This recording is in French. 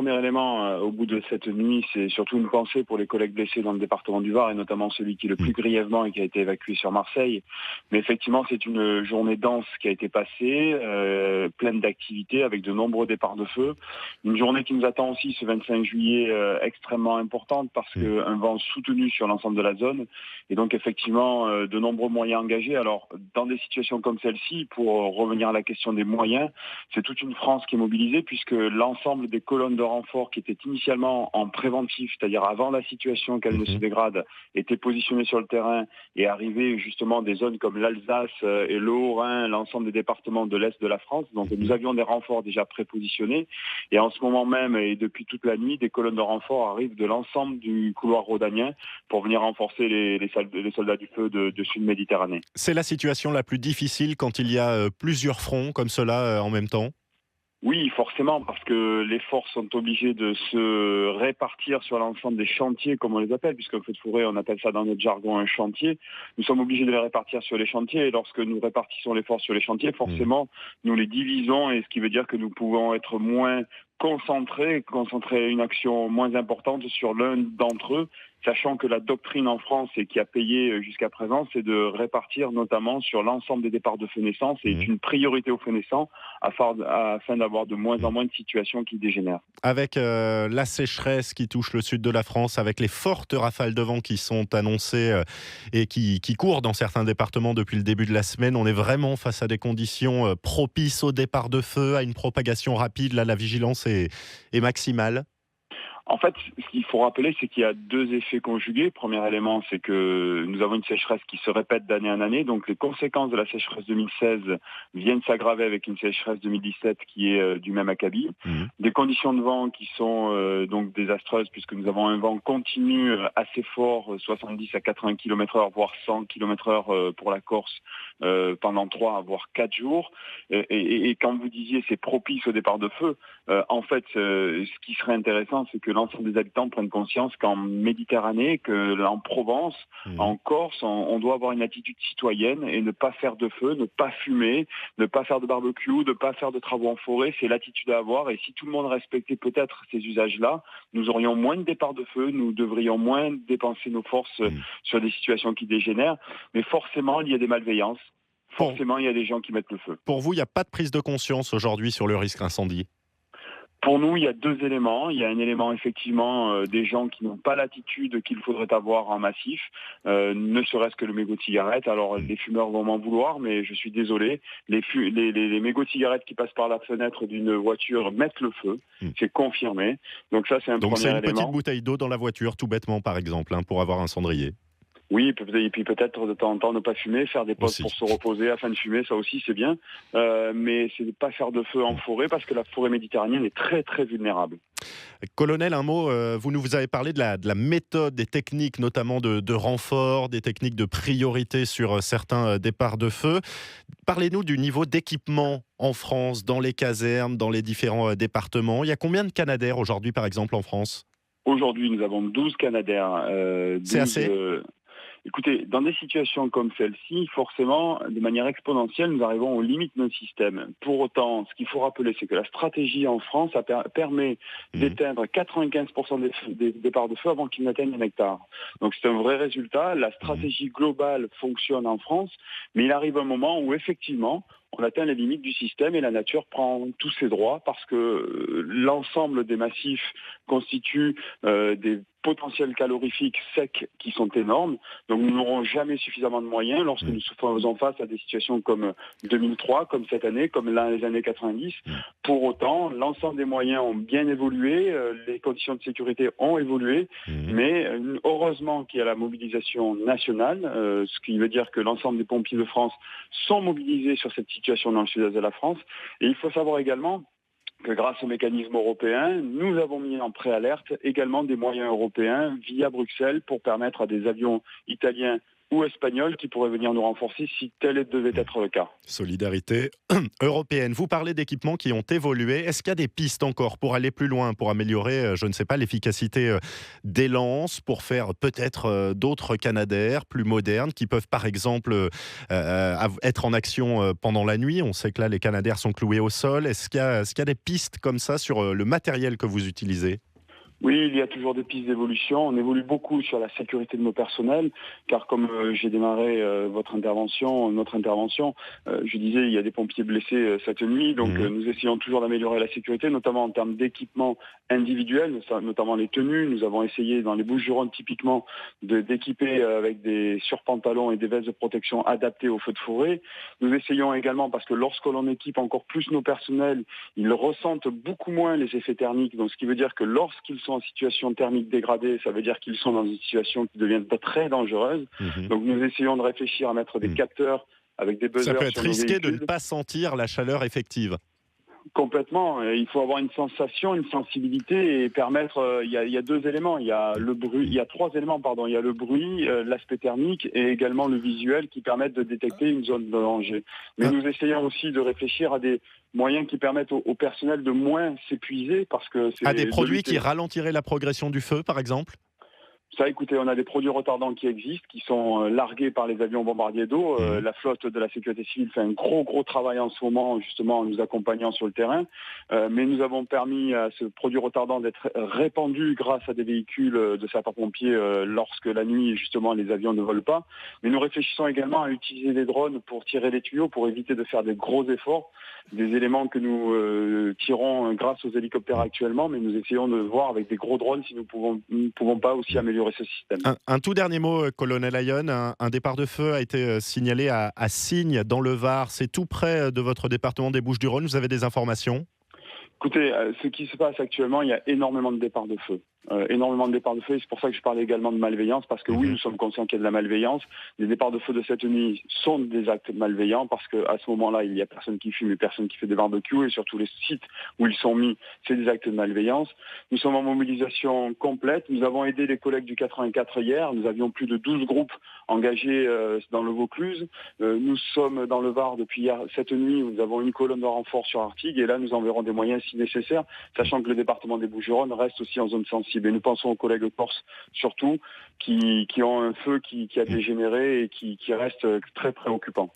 premier élément, au bout de cette nuit, c'est surtout une pensée pour les collègues blessés dans le département du Var, et notamment celui qui est le plus grièvement et qui a été évacué sur Marseille. Mais effectivement, c'est une journée dense qui a été passée, pleine d'activités, avec de nombreux départs de feu. Une journée qui nous attend aussi ce 25 juillet, extrêmement importante, parce qu'un vent soutenu sur l'ensemble de la zone. Et donc, effectivement, de nombreux moyens engagés. Alors, dans des situations comme celle-ci, pour revenir à la question des moyens, c'est toute une France qui est mobilisée, puisque l'ensemble des colonnes de renfort qui étaient initialement en préventif, c'est-à-dire avant la situation qu'elle ne se dégrade, étaient positionnées sur le terrain et arrivaient justement des zones comme l'Alsace et le Haut-Rhin, l'ensemble des départements de l'Est de la France. Donc nous avions des renforts déjà prépositionnés, et en ce moment même et depuis toute la nuit, des colonnes de renfort arrivent de l'ensemble du couloir rhodanien pour venir renforcer les soldats du feu de Sud-Méditerranée. C'est la situation la plus difficile quand il y a plusieurs fronts comme cela en même temps? Oui, forcément, parce que les forces sont obligées de se répartir sur l'ensemble des chantiers, comme on les appelle, puisqu'en feu de forêt, on appelle ça dans notre jargon un chantier. Nous sommes obligés de les répartir sur les chantiers, et lorsque nous répartissons les forces sur les chantiers, forcément, nous les divisons, et ce qui veut dire que nous pouvons être moins concentrer une action moins importante sur l'un d'entre eux, sachant que la doctrine en France, et qui a payé jusqu'à présent, c'est de répartir notamment sur l'ensemble des départs de feu naissants, et une priorité aux feux naissants afin d'avoir de moins en moins de situations qui dégénèrent. Avec la sécheresse qui touche le sud de la France, avec les fortes rafales de vent qui sont annoncées et qui courent dans certains départements depuis le début de la semaine, on est vraiment face à des conditions propices au départ de feu, à une propagation rapide. Là, la vigilance est maximale. En fait, ce qu'il faut rappeler, c'est qu'il y a deux effets conjugués. Premier élément, c'est que nous avons une sécheresse qui se répète d'année en année. Donc les conséquences de la sécheresse 2016 viennent s'aggraver avec une sécheresse 2017 qui est du même acabit. Des conditions de vent qui sont donc désastreuses, puisque nous avons un vent continu assez fort, 70 à 80 km/h, voire 100 km/h pour la Corse, pendant 3 voire 4 jours. Et quand vous disiez c'est propice au départ de feu, en fait, ce qui serait intéressant, c'est que l'ensemble des habitants prennent conscience qu'en Méditerranée, qu'en Provence, en Corse, on doit avoir une attitude citoyenne et ne pas faire de feu, ne pas fumer, ne pas faire de barbecue, ne pas faire de travaux en forêt. C'est l'attitude à avoir, et si tout le monde respectait peut-être ces usages-là, nous aurions moins de départs de feu, nous devrions moins dépenser nos forces sur des situations qui dégénèrent. Mais forcément, il y a des malveillances. Forcément, il y a des gens qui mettent le feu. Pour vous, il n'y a pas de prise de conscience aujourd'hui sur le risque incendie? Pour nous, il y a deux éléments. Il y a un élément, effectivement, des gens qui n'ont pas l'attitude qu'il faudrait avoir en massif, ne serait-ce que le mégot de cigarette. Alors, les fumeurs vont m'en vouloir, mais je suis désolé. Les mégots de cigarette qui passent par la fenêtre d'une voiture mettent le feu. C'est confirmé. Donc ça, c'est un premier élément. Donc c'est une petite bouteille d'eau dans la voiture, tout bêtement, par exemple, pour avoir un cendrier. Oui, et puis peut-être de temps en temps ne pas fumer, faire des pauses pour se reposer afin de fumer, ça aussi c'est bien. Mais c'est de ne pas faire de feu en forêt, parce que la forêt méditerranéenne est très très vulnérable. Colonel, un mot, vous nous avez parlé de la méthode, des techniques notamment de renfort, des techniques de priorité sur certains départs de feu. Parlez-nous du niveau d'équipement en France, dans les casernes, dans les différents départements. Il y a combien de Canadair aujourd'hui, par exemple, en France? Aujourd'hui, nous avons 12 Canadair. C'est assez? Écoutez, dans des situations comme celle-ci, forcément, de manière exponentielle, nous arrivons aux limites de notre système. Pour autant, ce qu'il faut rappeler, c'est que la stratégie en France permet d'éteindre 95% des départs de feu avant qu'ils n'atteignent un hectare. Donc c'est un vrai résultat. La stratégie globale fonctionne en France, mais il arrive un moment où effectivement, on atteint les limites du système et la nature prend tous ses droits, parce que l'ensemble des massifs constitue des potentiels calorifiques secs qui sont énormes. Donc nous n'aurons jamais suffisamment de moyens lorsque nous faisons face à des situations comme 2003, comme cette année, comme les années 90. Pour autant, l'ensemble des moyens ont bien évolué, les conditions de sécurité ont évolué, mais heureusement qu'il y a la mobilisation nationale, ce qui veut dire que l'ensemble des pompiers de France sont mobilisés sur cette situation dans le sud-est de la France. Et il faut savoir également que grâce au mécanisme européen, nous avons mis en préalerte également des moyens européens via Bruxelles pour permettre à des avions italiens ou espagnols qui pourraient venir nous renforcer si tel devait être le cas. Solidarité européenne. Vous parlez d'équipements qui ont évolué. Est-ce qu'il y a des pistes encore pour aller plus loin, pour améliorer, je ne sais pas, l'efficacité des lances, pour faire peut-être d'autres canadaires plus modernes qui peuvent par exemple être en action pendant la nuit? On sait que là, les canadaires sont cloués au sol. Est-ce qu'il y a des pistes comme ça sur le matériel que vous utilisez? Oui, il y a toujours des pistes d'évolution. On évolue beaucoup sur la sécurité de nos personnels, car comme j'ai démarré notre intervention, je disais il y a des pompiers blessés cette nuit, donc nous essayons toujours d'améliorer la sécurité, notamment en termes d'équipement individuel, notamment les tenues. Nous avons essayé dans les Bouches-du-Rhône typiquement d'équiper avec des surpantalons et des vestes de protection adaptées aux feux de forêt. Nous essayons également, parce que lorsque l'on équipe encore plus nos personnels, ils ressentent beaucoup moins les effets thermiques, donc ce qui veut dire que lorsqu'ils sont en situation thermique dégradée, ça veut dire qu'ils sont dans une situation qui devient très dangereuse. Donc nous essayons de réfléchir à mettre des capteurs avec des buzzers Ça peut être sur nos risqué de ne véhicules. pas sentir la chaleur effective. Complètement. Il faut avoir une sensation, une sensibilité et permettre. Il y a deux éléments. Il y a le bruit. Il y a trois éléments, pardon. Il y a le bruit, l'aspect thermique et également le visuel qui permettent de détecter une zone de danger. Mais nous essayons aussi de réfléchir à des moyens qui permettent au personnel de moins s'épuiser parce que c'est À des de produits lutter. qui ralentiraient la progression du feu, par exemple? Ça, écoutez, on a des produits retardants qui existent, qui sont largués par les avions bombardiers d'eau. La flotte de la sécurité civile fait un gros travail en ce moment, justement, en nous accompagnant sur le terrain. Mais nous avons permis à ce produit retardant d'être répandu grâce à des véhicules de sapeurs-pompiers lorsque la nuit, justement, les avions ne volent pas. Mais nous réfléchissons également à utiliser des drones pour tirer les tuyaux, pour éviter de faire des gros efforts. Des éléments que nous tirons grâce aux hélicoptères actuellement, mais nous essayons de voir avec des gros drones si nous pouvons pas aussi améliorer ce système. Un tout dernier mot, colonel Ayon. Un départ de feu a été signalé à Signes, dans le Var. C'est tout près de votre département des Bouches-du-Rhône. Vous avez des informations? Écoutez, ce qui se passe actuellement, il y a énormément de départs de feu. Énormément de départs de feu, et c'est pour ça que je parlais également de malveillance, parce que oui, nous sommes conscients qu'il y a de la malveillance. Les départs de feu de cette nuit sont des actes malveillants, parce qu'à ce moment-là, il n'y a personne qui fume et personne qui fait des barbecues, et sur tous les sites où ils sont mis, c'est des actes de malveillance. Nous sommes en mobilisation complète. Nous avons aidé les collègues du 84 hier. Nous avions plus de 12 groupes engagés dans le Vaucluse. Nous sommes dans le Var depuis hier, cette nuit, où nous avons une colonne de renfort sur Artigues, et là, nous enverrons des moyens si nécessaire, sachant que le département des Bouches-du-Rhône reste aussi en zone sensible. Et nous pensons aux collègues corses, surtout, qui ont un feu qui a dégénéré et qui reste très préoccupant.